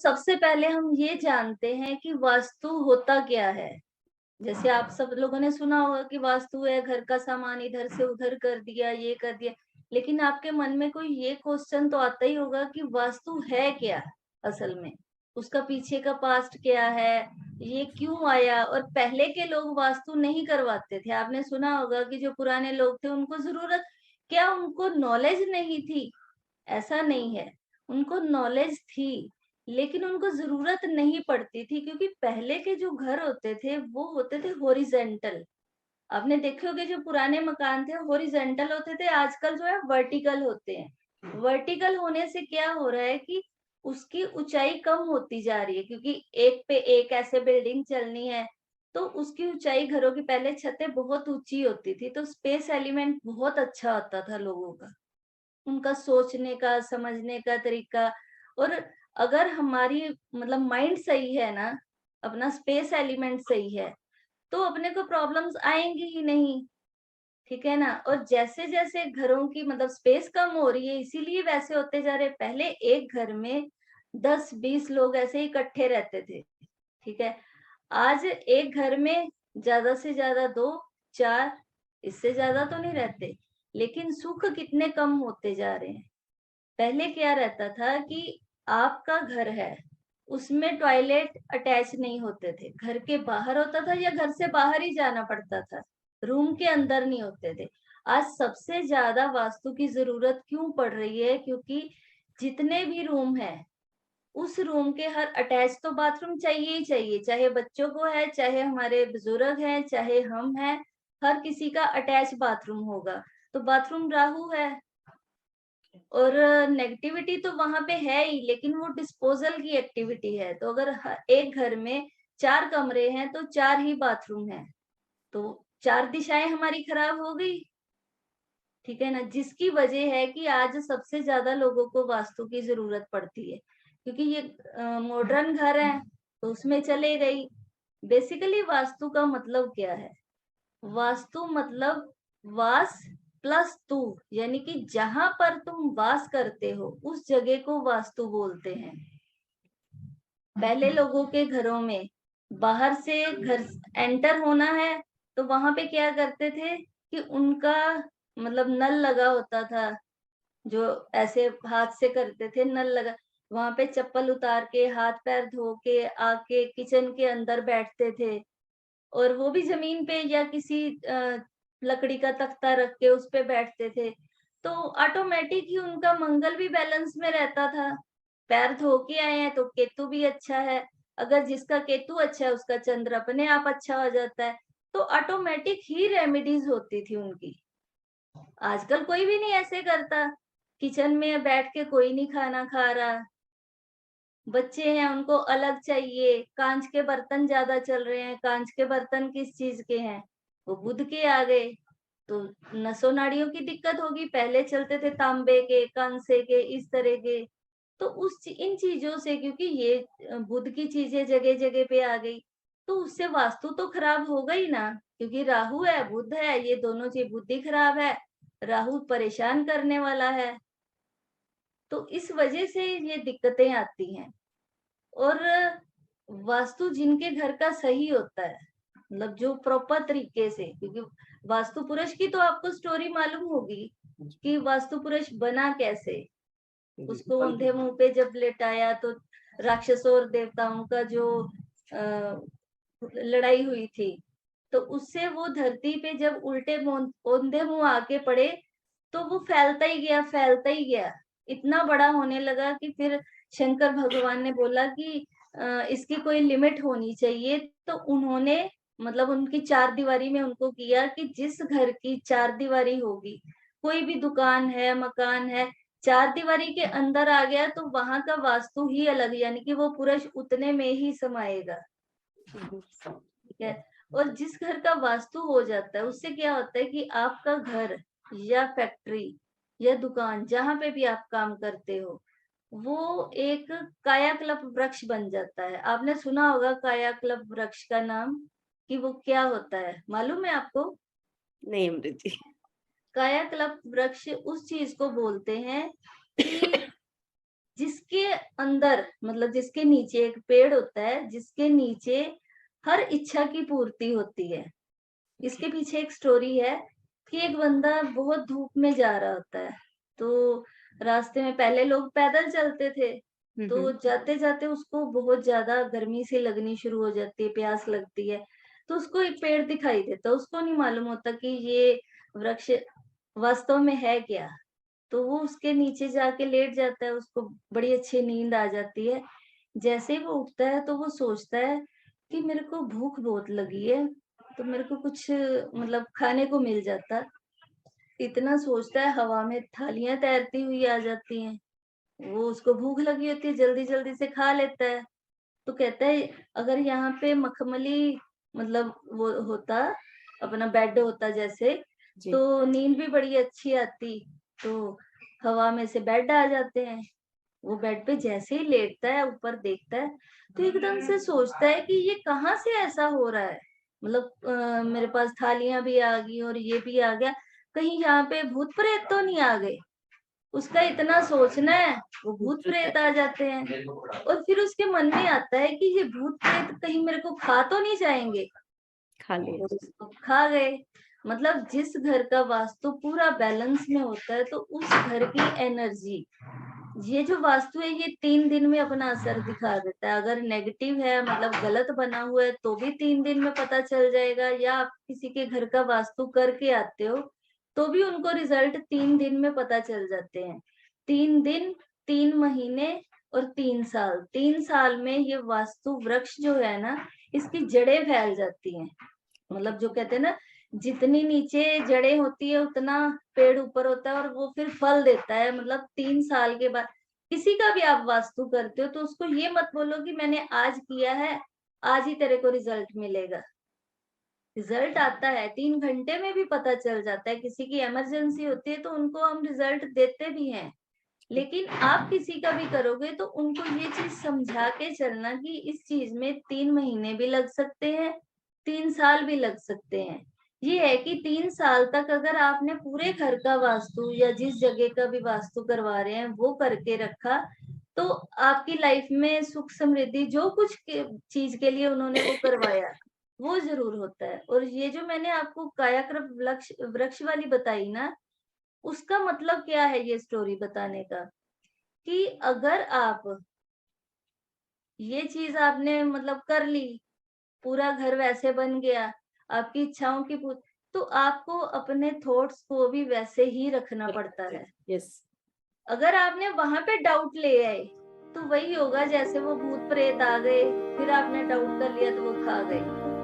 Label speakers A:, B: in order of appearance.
A: सबसे पहले हम ये जानते हैं कि वास्तु होता क्या है। जैसे आप सब लोगों ने सुना होगा कि वास्तु है, घर का सामान इधर से उधर कर दिया, ये कर दिया। लेकिन आपके मन में कोई ये क्वेश्चन तो आता ही होगा कि वास्तु है क्या असल में? उसका पीछे का पास्ट क्या है? ये क्यों आया? और पहले के लोग वास्तु नहीं करवाते थे। आपने सुना होगा कि जो पुराने लोग थे उनको ज़रूरत क्या उनको नॉलेज नहीं थी? ऐसा नहीं है, उनको नॉलेज थी, लेकिन उनको ज़रूरत नहीं पड़ती थी क्योंकि पहले के जो घर होते थे, वो होते थे हॉरिज़ॉन्टल। आपने देखे होंगे जो पुराने मकान थे हॉरिज़ॉन्टल होते थे, आजकल जो है वर्टिकल होते हैं। वर्टिकल होने से क्या हो रहा है कि उसकी ऊँचाई कम होती जा रही है क्योंकि एक पे एक ऐसे बिल्डिंग चलनी है, तो उसकी ऊँचाई घरों की पहले छतें बहुत ऊँची होती थी, तो स्पेस एलिमेंट बहुत अच्छा आता था लोगों का। उनका सोचने का, समझने का तरीका और अगर हमारी मतलब माइंड सही है ना, अपना स्पेस एलिमेंट सही है, तो अपने को प्रॉब्लम्स आएँगी ही नहीं, ठीक है ना? और जैसे-जैसे घरों की मतलब स्पेस कम हो रही है, इसीलिए वैसे होते जा रहे हैं। पहले एक घर में 10-20 लोग ऐसे ही इकट्ठे रहते थे, ठीक है? आज एक घर में ज़्यादा से ज़्यादा 2-4 इससे ज़्यादा तो नहीं रहते, लेकिन सुख कितने कम होते जा रहे हैं। पहले क्या रहता था कि आपका घर है, उसमें टॉयलेट अटैच नहीं होते थे। घर के बाहर होता था या घर से बाहर ही जाना पड़ता था, रूम के अंदर नहीं होते थे। आज सबसे ज़्यादा वास्तु की ज़रूरत क्यों पड़ रही है? क्योंकि जितने भी रूम हैं, उस रूम के हर अटैच तो बाथरूम चाहिए ही चाहिए, चाहे बच्चों को है, चाहे हमारे बुजुर्ग हैं, चाहे हम हैं, हर किसी का अटैच बाथरूम होगा। तो बाथरूम राहु है, और नेगेटिविटी तो वहाँ पे है ही, लेकिन वो डिस्पोज़ल की एक्टिविटी है। तो अगर एक घर में 4 कमरे हैं, तो 4 ही बाथरूम हैं। तो 4 दिशाएँ हमारी खराब हो गई, ठीक है ना? जिसकी वजह है कि आज सबसे ज़्यादा लोगों को वास्तु की ज़रूरत पड़ती है। क्योंकि ये मॉडर्न घर है, तो उसमें चले गई। बेसिकली वास्तु का मतलब क्या है? वास्तु मतलब वास प्लस तू, यानी कि जहां पर तुम वास करते हो उस जगह को वास्तु बोलते हैं। पहले लोगों के घरों में बाहर से घर एंटर होना है तो वहां पे क्या करते थे कि उनका मतलब नल लगा होता था, जो ऐसे हाथ से करते थे, नल लगा, वहां पे चप्पल उतार के हाथ पैर धो के आके किचन के अंदर बैठते थे और वो भी ज़मीन पे या किसी लकड़ी का तख्ता रख के उस पे बैठते थे। तो ऑटोमेटिक ही उनका मंगल भी बैलेंस में रहता था। पैर धो के आए हैं तो केतु भी अच्छा है। अगर जिसका केतु अच्छा है उसका चंद्र अपने आप अच्छा हो जाता है। तो ऑटोमेटिक ही रेमेडीज़ होती थी उनकी। आजकल कोई भी नहीं ऐसे करता। किचन में बैठ के कोई नहीं खाना खा रहा। बच्चे हैं उनको अलग चाहिए, काँच के बर्तन ज़्यादा चल रहे हैं, काँच के बर्तन किस चीज़ के हैं? वो बुध के आ गए, तो नसों-नाड़ियों की दिक्कत होगी, पहले चलते थे तांबे के, कांसे के, इस तरह के। तो इन चीज़ों से क्योंकि ये बुध की चीज़ें जगह-जगह पे आ गई, तो उससे वास्तु तो खराब होगा ही ना, क्योंकि राहु है, बुध है, ये दोनों चीज़ बुद्धि खराब है, राहु परेशान करने वाला है, तो इस वजह से ये दिक्कतें आती हैं। और वास्तु जिनके घर का सही होता है, मतलब जो प्रॉपर तरीके से, क्योंकि वास्तु पुरुष की तो आपको स्टोरी मालूम होगी कि वास्तु पुरुष बना कैसे। उसको अंधे मुंह पे जब लेटाया तो राक्षसों और देवताओं का जो लड़ाई हुई थी, तो उससे वो धरती पे जब औंधे मुंह आके पड़े, तो वो फैलता ही गया। इतना बड़ा होने लगा कि फिर शंकर भगवान ने बोला कि इसकी कोई लिमिट होनी चाहिए। तो उन्होंने मतलब उनकी चारदीवारी में उनको किया कि जिस घर की चारदीवारी होगी, कोई भी दुकान है, मकान है, चारदीवारी के अंदर आ गया तो वहाँ का वास्तु ही अलग, यानी कि वो पुरुष उतने में ही समाएगा। ठीक है? और जिस घर का वास्तु हो जाता है, उससे क्या होता है कि आपका घर या फैक्ट्री या दुकान जहाँ पे भी आप काम करते हो, वो एक कायाकल्प वृक्ष बन जाता है। आपने सुना होगा कायाकल्प वृक्ष का नाम, कि वो क्या होता है, मालूम है आपको?
B: नहीं अमृत जी।
A: कायाकल्प वृक्ष उस चीज़ को बोलते हैं कि जिसके अंदर मतलब जिसके नीचे एक पेड़ होता है, जिसके नीचे हर इच्छा की पूर्ति होती है।
B: ओके।
A: इसके पीछे एक स्टोरी है कि एक बंदा बहुत धूप में जा रहा होता है। तो रास्ते में पहले लोग पैदल चलते थे, तो
B: हम्म।
A: जाते-जाते उसको बहुत ज़्यादा गर्मी सी लगनी शुरू हो जाती है, प्यास लगती है। तो उसको एक पेड़ दिखाई देता है, उसको नहीं मालूम होता कि ये वृक्ष वास्तव में है क्या? तो वो उसके नीचे जाके लेट जाता है, उसको बड़ी अच्छी नींद आ जाती है। जैसे ही वो उठता है तो वो सोचता है कि मेरे को भूख बहुत लगी है, तो मेरे को कुछ मतलब खाने को मिल जाता। इतना सोचता है, हवा में थालियाँ तैरती हुई आ जाती हैं। वो उसको भूख लगी होती है, जल्दी-जल्दी से खा लेता है। तो कहता है अगर यहाँ पे मखमली मतलब वो होता, अपना बेड होता जैसे,
B: जी।
A: तो नींद भी बड़ी अच्छी आती। तो हवा में से बेड आ जाते हैं। वो बेड पे जैसे ही लेटता है, ऊपर देखता है, तो एकदम से सोचता है कि ये कहाँ से ऐसा हो रहा है? मतलब मेरे पास थालियाँ भी आ गई और ये भी आ गया, कहीं यहाँ पे भूत-प्रेत तो नहीं आ गए? उसका इतना सोचना है, वो भूत-प्रेत आ जाते हैं। और फिर उसके मन में आता है कि ये भूत-प्रेत कहीं मेरे को खा तो नहीं जाएँगे?
B: खा लिए।
A: और उसको खा गए। मतलब जिस घर का वास्तु पूरा बैलेंस में होता है, तो उस घर की एनर्जी ये जो वास्तु है ये 3 दिन में अपना असर दिखा देता है। अगर नेगेटिव है मतलब गलत बना हुआ है तो भी 3 दिन में पता चल जाएगा, या आप किसी के घर का वास्तु करके आते हो, तो भी उनको रिजल्ट 3 दिन में पता चल जाते हैं। 3 दिन, 3 महीने और 3 साल। 3 साल में ये वास्तु वृक्ष जो है ना, इसकी जड़ें फैल जाती हैं।
B: ओके।
A: मतलब जो कहते हैं ना, जितनी नीचे जड़ें होती है उतना पेड़ ऊपर होता है, और वो फिर फल देता है। मतलब 3 साल के बाद किसी का भी आप वास्तु करते हो तो उसको ये मत बोलो कि मैंने आज किया है, आज ही तेरे को रिजल्ट मिलेगा। रिजल्ट आता है 3 घंटे में भी पता चल जाता है। किसी की इमरजेंसी होती है तो उनको हम रिजल्ट देते भी हैं।
B: जी।
A: लेकिन आप किसी का भी करोगे तो उनको ये चीज़ समझा के चलना कि इस चीज़ में 3 महीने भी लग सकते हैं, 3 साल भी लग सकते हैं। ये है कि 3 साल तक अगर आपने पूरे घर का वास्तु या जिस जगह का भी वास्तु करवा रहे हैं वो करके रखा, तो आपकी लाइफ में सुख समृद्धि जो कुछ के चीज़ के लिए उन्होंने वो करवाया, वो ज़रूर होता है। और ये जो मैंने आपको कायाकल्प वृक्ष वृक्ष वाली बताई ना, उसका मतलब क्या है ये स्टोरी बताने का? कि अगर आप ये चीज़ आपने मतलब कर ली, पूरा घर वैसे बन गया, आपकी इच्छाओं की तो आपको अपने थॉट्स को भी वैसे ही रखना पड़ता है।
B: यस।
A: अगर आपने वहाँ पे डाउट ले आए, तो वही होगा जैसे वो भूत-प्रेत आ गए, फिर आपने डाउट कर लिया तो वो खा गए।